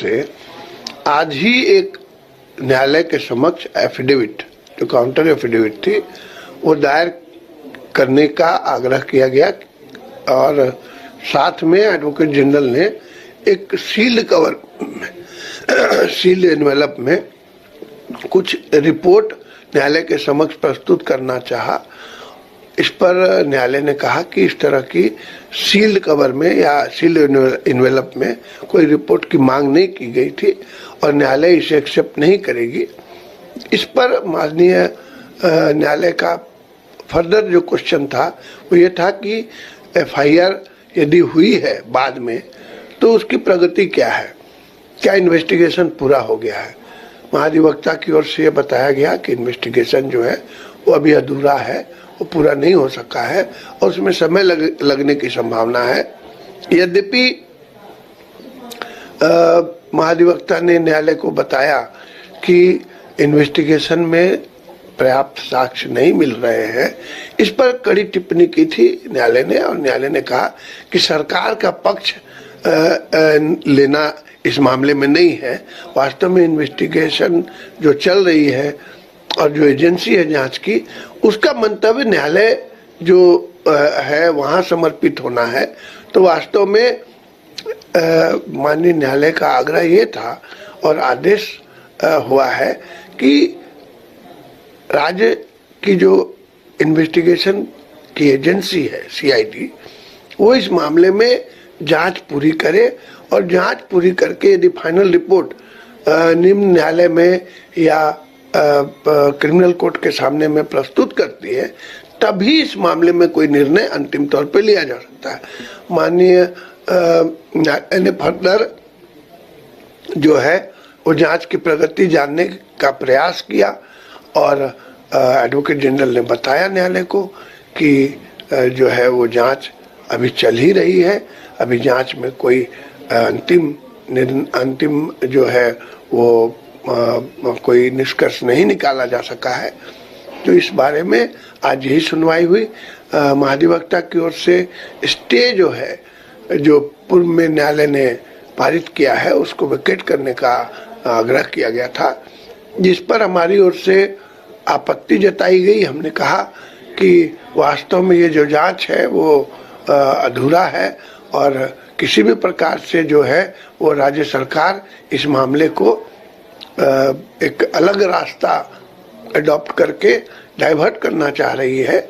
से आज ही एक न्यायालय के समक्ष एफिडेविट, जो काउंटर एफिडेविट थी, वो दायर करने का आग्रह किया गया और साथ में एडवोकेट जनरल ने एक सील्ड कवर में, सील्ड एनवेलप में कुछ रिपोर्ट न्यायालय के समक्ष प्रस्तुत करना चाहा। इस पर न्यायालय ने कहा कि इस तरह की सील्ड कवर में या सील्ड एनवेलप में कोई रिपोर्ट की मांग नहीं की गई थी और न्यायालय इसे एक्सेप्ट नहीं करेगी। इस पर माननीय न्यायालय का फर्दर जो क्वेश्चन था वो ये था कि एफआईआर यदि हुई है बाद में तो उसकी प्रगति क्या है, क्या इन्वेस्टिगेशन पूरा हो गया है। महाधिवक्ता की ओर से ये बताया गया कि इन्वेस्टिगेशन जो है वो अभी अधूरा है, वो पूरा नहीं हो सका है और उसमें समय लगने की संभावना है। यद्यपि महाधिवक्ता ने न्यायालय को बताया कि इन्वेस्टिगेशन में पर्याप्त साक्ष्य नहीं मिल रहे हैं। इस पर कड़ी टिप्पणी की थी न्यायालय ने और न्यायालय ने कहा कि सरकार का पक्ष लेना इस मामले में नहीं है। वास्तव में इन्वेस्टिगेशन जो चल रही है और जो एजेंसी है जांच की, उसका मंतव्य न्यायालय जो है वहां समर्पित होना है। तो वास्तव में माननीय न्यायालय का आग्रह ये था और आदेश हुआ है कि राज्य की जो इन्वेस्टिगेशन की एजेंसी है सीआईडी, वो इस मामले में जांच पूरी करे और जांच पूरी करके यदि फाइनल रिपोर्ट निम्न न्यायालय में या क्रिमिनल कोर्ट के सामने में प्रस्तुत करती है, तभी इस मामले में कोई निर्णय अंतिम तौर पे लिया जा सकता है। माननीय न्यायालय ने फर्दर जो है वो जांच की प्रगति जानने का प्रयास किया और एडवोकेट जनरल ने बताया न्यायालय को कि जो है वो जांच अभी चल ही रही है, अभी जांच में कोई अंतिम जो है वो कोई निष्कर्ष नहीं निकाला जा सका है। तो इस बारे में आज यही सुनवाई हुई। महाधिवक्ता की ओर से स्टे जो है, जो पूर्व में न्यायालय ने पारित किया है, उसको वेकेट करने का आग्रह किया गया था, जिस पर हमारी ओर से आपत्ति जताई गई। हमने कहा कि वास्तव में ये जो जांच है वो अधूरा है और किसी भी प्रकार से जो है वो राज्य सरकार इस मामले को एक अलग रास्ता अडॉप्ट करके डाइवर्ट करना चाह रही है,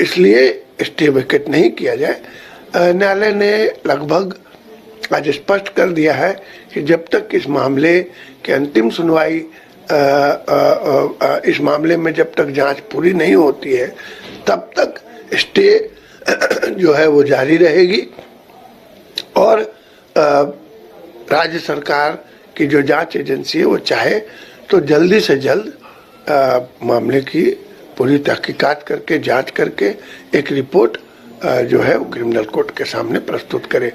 इसलिए स्टे वेकेट नहीं किया जाए। न्यायालय ने लगभग आज स्पष्ट कर दिया है कि जब तक इस मामले की अंतिम सुनवाई इस मामले में जब तक जांच पूरी नहीं होती है तब तक स्टे जो है वो जारी रहेगी और राज्य सरकार की जो जांच एजेंसी है वो चाहे तो जल्दी से जल्द मामले की पूरी तहकीकात करके जांच करके एक रिपोर्ट जो है वो क्रिमिनल कोर्ट के सामने प्रस्तुत करे।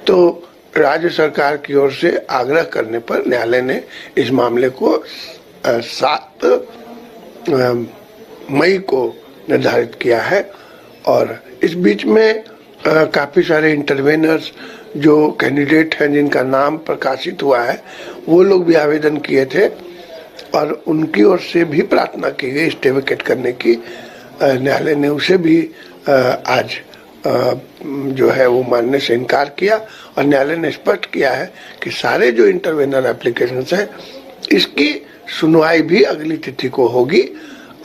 तो राज्य सरकार की ओर से आग्रह करने पर न्यायालय ने इस मामले को 7 मई को निर्धारित किया है और इस बीच में काफी सारे इंटरवेनर्स जो कैंडिडेट हैं जिनका नाम प्रकाशित हुआ है, वो लोग भी आवेदन किए थे और उनकी ओर से भी प्रार्थना की गई स्टे वेकेट करने की। न्यायालय ने उसे भी आज जो है वो मानने से इनकार किया और न्यायालय ने स्पष्ट किया है कि सारे जो इंटरवेनर एप्लीकेशंस हैं इसकी सुनवाई भी अगली तिथि को होगी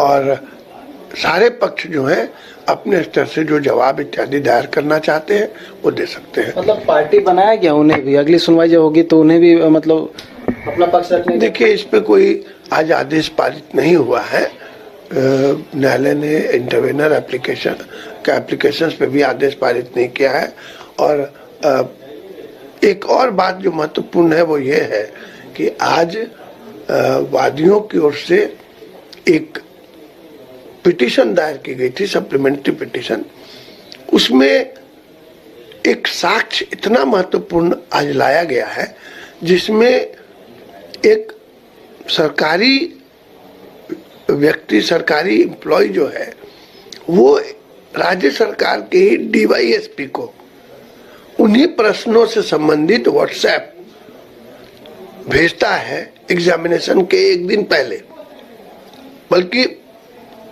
और सारे पक्ष जो हैं अपने स्तर से जो जवाब इत्यादि दायर करना चाहते हैं वो दे सकते हैं। मतलब पार्टी बनाया गया उन्हें भी, अगली सुनवाई जो होगी तो उन्हें भी मतलब अपना पक्ष रखने। देखिए, इस पे कोई आज आदेश पारित नहीं हुआ है। न्यायालय ने इंटरवेनर एप्लीकेशंस पे भी आदेश पारित नहीं किया है और एक और बात जो महत्वपूर्ण है वो ये है कि आज वादियों की ओर से एक पिटीशन दायर की गई थी, सप्लीमेंट्री पिटीशन। उसमें एक साक्ष्य इतना महत्वपूर्ण आज लाया गया है जिसमें एक सरकारी व्यक्ति, सरकारी एम्प्लॉय जो है वो राज्य सरकार के ही डीवाईएसपी को उन्हीं प्रश्नों से संबंधित व्हाट्सएप भेजता है एग्जामिनेशन के एक दिन पहले, बल्कि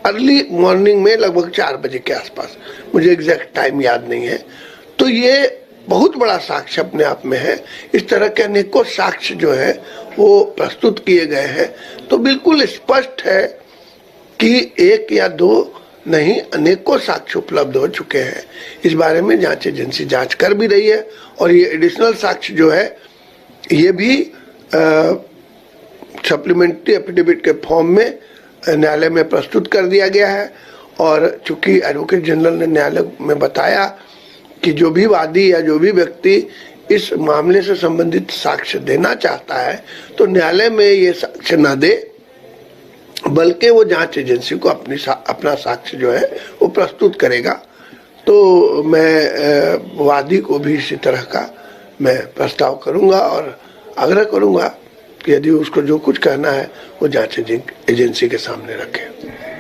अर्ली मॉर्निंग में लगभग 4 बजे के आसपास, मुझे एग्जैक्ट टाइम याद नहीं है। तो ये बहुत बड़ा साक्ष्य अपने आप में है। इस तरह के अनेकों साक्ष्य जो है वो प्रस्तुत किए गए हैं। तो बिल्कुल स्पष्ट है कि 1 या 2 नहीं, अनेकों साक्ष्य उपलब्ध हो चुके हैं। इस बारे में जांच एजेंसी जांच कर भी रही है और ये एडिशनल साक्ष्य जो है ये भी सप्लीमेंट्री एफिडेविट के फॉर्म में न्यायालय में प्रस्तुत कर दिया गया है। और चूंकि एडवोकेट जनरल ने न्यायालय में बताया कि जो भी वादी या जो भी व्यक्ति इस मामले से संबंधित साक्ष्य देना चाहता है तो न्यायालय में ये साक्ष्य न दे, बल्कि वो जांच एजेंसी को अपना साक्ष्य जो है वो प्रस्तुत करेगा। तो मैं वादी को भी इसी तरह का मैं प्रस्ताव करूंगा और आग्रह करूंगा कि यदि उसको जो कुछ कहना है वो जांच एजेंसी के सामने रखे।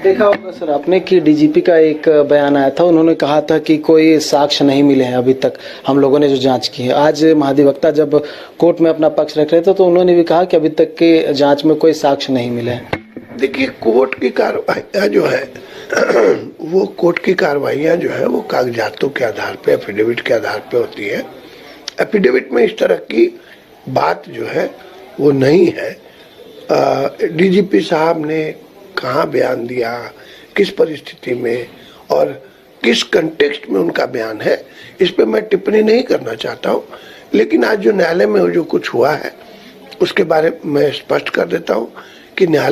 देखा होगा सर आपने कि डीजीपी का एक बयान आया था, उन्होंने कहा था कि कोई साक्ष्य नहीं मिले हैं अभी तक, हम लोगों ने जो जांच की है। आज महाधिवक्ता जब कोर्ट में अपना पक्ष रख रहे थे तो उन्होंने भी कहा कि अभी तक के जांच में कोई साक्ष्य नहीं मिले हैं। देखिए, कोर्ट की कार्रवाइयाँ जो है वो कोर्ट की कार्रवाइयाँ जो है वो कागजातों के आधार पे, एफिडेविट के आधार पे होती है। एफिडेविट में इस तरह की बात जो है वो नहीं है। डीजीपी साहब ने कहाँ बयान दिया, किस परिस्थिति में और किस कंटेक्स्ट में उनका बयान है, इस पे मैं टिप्पणी नहीं करना चाहता हूँ। लेकिन आज जो न्यायालय में जो कुछ हुआ है उसके बारे में मैं स्पष्ट कर देता हूँ कि न्यायालय